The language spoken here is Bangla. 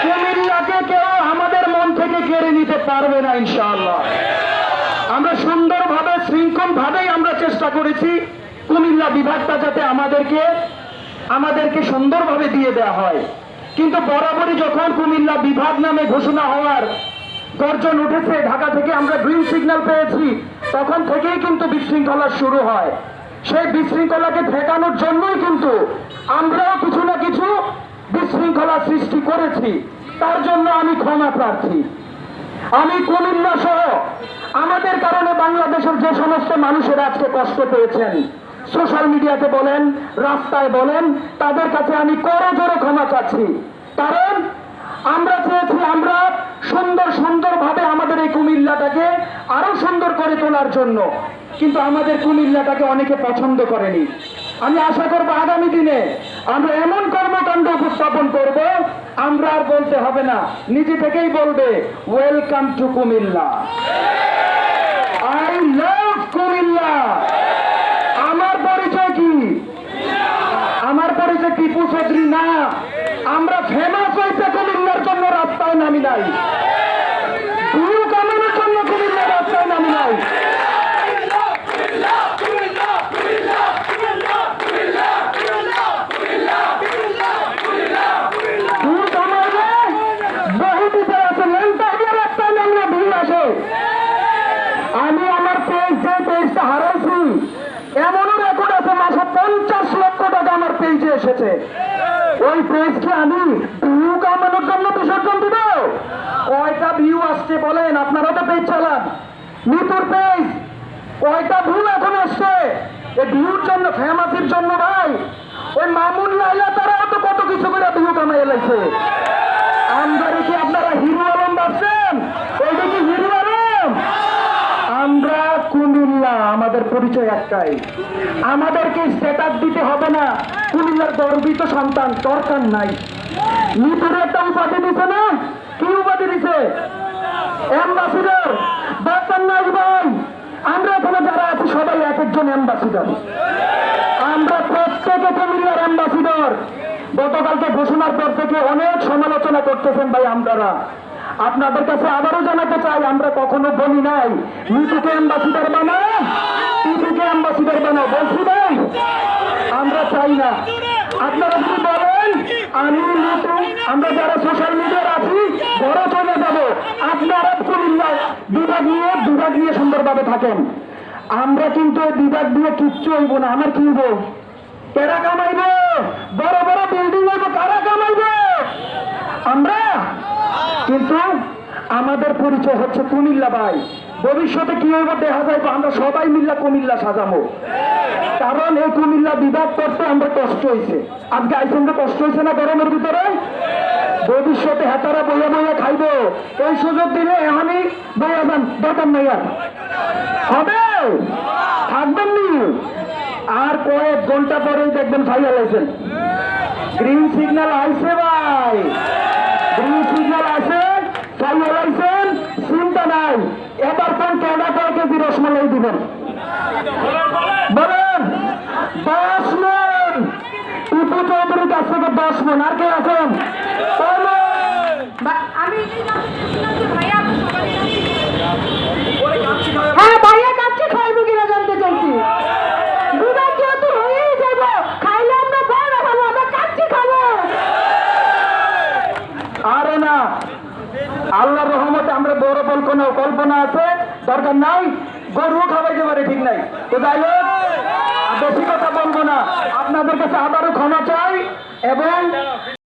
কুমিল্লাকে কেউ আমাদের মন থেকে কেড়ে নিতে পারবে না ইনশাআল্লাহ। আমরা সুন্দরভাবে শৃঙ্খলভাবেই আমরা চেষ্টা করেছি কুমিল্লা বিভাগটা যাতে আমাদেরকে সুন্দরভাবে দিয়ে দেওয়া হয়। কিন্তু বরাবরই যখন কুমিল্লা বিভাগ নামে ঘোষণা হওয়ার গর্জন উঠেছে, ঢাকা থেকে আমরা গ্রিন সিগন্যাল পেয়েছি, তখন থেকেই কিন্তু বিশৃঙ্খলা শুরু হয়। সেই বিশৃঙ্খলাকে ঠেকানোর জন্যই কিন্তু আমরাও কিছু না কিছু বিশৃঙ্খলা সৃষ্টি করেছি। তার জন্য আমি ক্ষমা প্রার্থী। আমি কুমিল্লা সহ আমাদের কারণে বাংলাদেশের যে সমস্ত মানুষের আজকে কষ্ট পেয়েছেন, সোশ্যাল মিডিয়াতে বলেন, রাস্তায় বলেন, তাদের কাছে আমি করজোড়ে ক্ষমা চাচ্ছি। কারণ আমরা চেয়েছি আমরা সুন্দরভাবে আমাদের এই কুমিল্লাটাকে আরো সুন্দর করে তোলার জন্য, কিন্তু আমাদের কুমিল্লাটাকে অনেকে পছন্দ করেনি। আমি আশা করব আগামী দিনে আমরা এমন কর্মকাণ্ড উপস্থাপন করব, আমরা আর বলতে হবে না, নিজে থেকেই বলবে welcome to Comilla, I love Comilla. আমার পরিচয় কি? আমার পরিচয় টিপু চৌধুরী না। আমরা ফেমাস হয়েছে কুমিল্লার জন্য রাস্তায় নামি নাই, ভিউ কামানোর জন্য কুমিল্লার রাস্তায় নামি নাই। আমি আমার পেজটা হারাইছি, এমনও রেকর্ড আছে মাসে 50 লক্ষ টাকা আমার পেজে এসেছে। ওই পেজকে আমি ভিউ কামানোর জন্য বিসর্জন দিব? কয়টা ভিউ আসছে বলেন? আপনারা তো পেজ চালান, মিতুর পেজ কয়টা ভিউ এখন আসছে? এই ভিউর জন্য, ফেমাসের জন্য ভাই, ওই মামুন লাইলা তারাও তো কত কিছু করে ভিউ কামাই এলাইছে। আমরা কি আপনারা হিরো আলম ভাবছেন? ওইটা কি হিরো আলম? আমরা কুমিল্লা, আমাদের পরিচয় একটাই। আমাদেরকে স্ট্যাটাস দিতে হবে না কুমিল্লার গর্বিত সন্তান, দরকার নাই। মিতুরে একটা উপাধি দিছে না? কি উপাধি দিছে? অ্যাম্বাসিডর। দরকার নাই ভাই, আমরা এখানে যারা আছি সবাই এক একজন অ্যাম্বাসিডর। আমরা প্রত্যেকে কুমিল্লার অ্যাম্বাসিডর। গতকালকে ঘোষণার পর থেকে অনেক সমালোচনা করতেছেন ভাই আপনারা। আপনাদের কাছে আবারও জানাতে চাই, আমরা কখনো বলি নাই মিতুকে অ্যাম্বাসিডর বানাও, টিপুকে অ্যাম্বাসিডর বানাও, বলছি ভাই? আমরা চাই না। আপনারা যদি বলেন আমি মিতু, আমরা যারা সোশ্যাল মিডিয়ার আছি ঘরে চলে যাব, আপনারা কুমিল্লা বিভাগ নিয়ে সুন্দরভাবে থাকেন। আমরা কিন্তু বিভাগ দিয়ে কিচ্ছু হইব না। আমার কি হইব? কারা কামাইব? বড় বড় বিল্ডিং হইব, কারা কামাইব? আমরা। কিন্তু আমাদের পরিচয় হচ্ছে কুমিল্লা ভাই। ভবিষ্যতে কি হইব দেখা যায়, আমরা সবাই মিল্লা কুমিল্লা সাজাবো। কারণ এই কুমিল্লা বিভাগ করতে আমরা কষ্ট হয়েছে। আজকে আইসেন্দ্র কষ্ট হয়েছে না গরমের ভিতরে? ভবিষ্যতে হেতারা বইয়া বইয়া খাইব। এই সুযোগ দিলে এখনই বইয়া যান, দরকার নাই আর হবে, থাকবেন নি। আর কয়েক ঘন্টা পরেই দেখবেন ফাইনাল আইছেন। গ্রিন সিগন্যাল আইছে ভাই, গ্রিন সিগন্যাল আছে, ফাইনাল আইছেন, চিন্তা নাই। এবার কোন কেনা কয় কেজি রসমালাই দিবেন বলেন? 10 মন। টিপু চৌধুরীর কাছ থেকে 10 মন। আর কে আছেন? হ্যাঁ ভাইয়া, কাচ্চি খাইবো কিনা জানতে চাইছি। বিভাগ যেহেতু হয়েই যাব, খাইলে আমরা বড় খাবো, আমরা কাচ্চি খাবো। আরে না, আল্লাহর রহমতে আমরা বড় কল্পনা আছে, দরকার নাই। গরু খাওয়াইতে পারে, ঠিক নাই তো। যাই হোক, বেশি কথা বলবো না। আপনাদের কাছে আবারও ক্ষমা চাই এবং